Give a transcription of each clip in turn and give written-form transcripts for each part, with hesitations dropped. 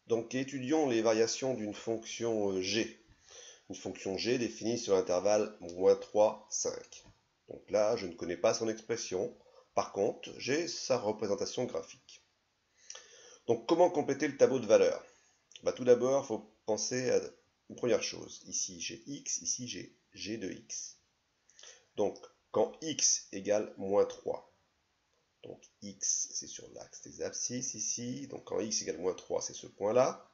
Donc étudions les variations d'une fonction g. Une fonction g définie sur l'intervalle -3, 5. Donc là, je ne connais pas son expression. Par contre, j'ai sa représentation graphique. Donc comment compléter le tableau de valeurs? Tout d'abord, il faut penser à une première chose. Ici j'ai x, ici j'ai g de x. Donc quand x égale -3, donc x c'est sur l'axe des abscisses ici, donc quand x égale -3 c'est ce point-là,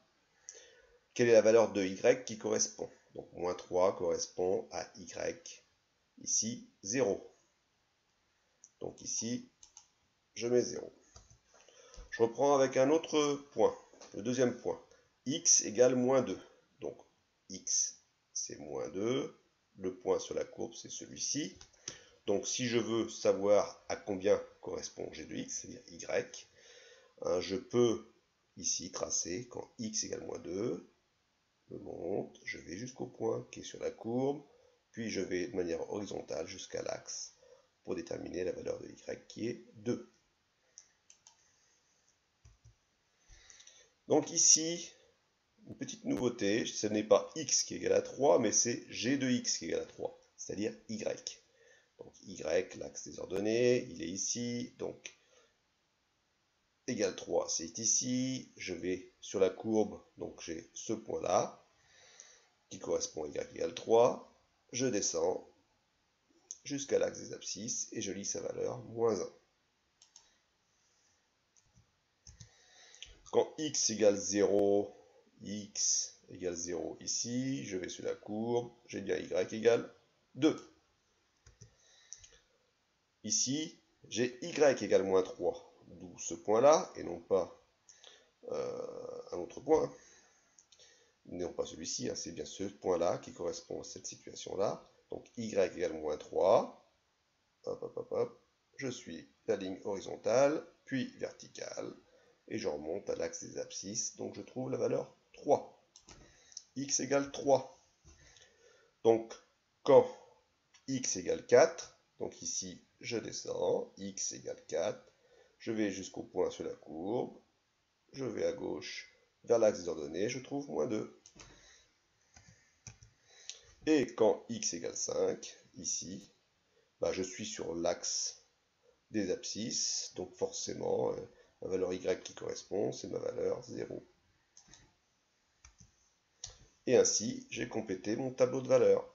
quelle est la valeur de y qui correspond? Donc -3 correspond à y, ici 0. Donc ici, je mets 0. Je reprends avec un autre point, le deuxième point. X égale -2. Donc x c'est -2, le point sur la courbe c'est celui-ci. Donc si je veux savoir à combien correspond g de x, c'est-à-dire y, je peux ici tracer quand x égale -2, je monte, je vais jusqu'au point qui est sur la courbe, puis je vais de manière horizontale jusqu'à l'axe pour déterminer la valeur de y qui est 2. Donc ici, une petite nouveauté, ce n'est pas x qui est égal à 3, mais c'est g de x qui est égal à 3, c'est-à-dire y. Donc y, l'axe des ordonnées, il est ici, donc égal 3, c'est ici, je vais sur la courbe, donc j'ai ce point-là, qui correspond à y égale 3, je descends jusqu'à l'axe des abscisses, et je lis sa valeur -1. Quand x égale 0, x égale 0 ici, je vais sur la courbe, j'ai bien y égale 2. Ici, j'ai y égale -3, d'où ce point-là, et non pas un autre point, non pas celui-ci, c'est bien ce point-là qui correspond à cette situation-là. Donc y égale -3, hop, hop, hop, hop, je suis la ligne horizontale, puis verticale, et je remonte à l'axe des abscisses, donc je trouve la valeur 3. X égale 3. Donc, quand x égale 4, donc ici, je descends, x égale 4, je vais jusqu'au point sur la courbe, je vais à gauche vers l'axe des ordonnées, je trouve -2. Et quand x égale 5, ici, je suis sur l'axe des abscisses, donc forcément, la valeur y qui correspond, c'est ma valeur 0. Et ainsi, j'ai complété mon tableau de valeurs.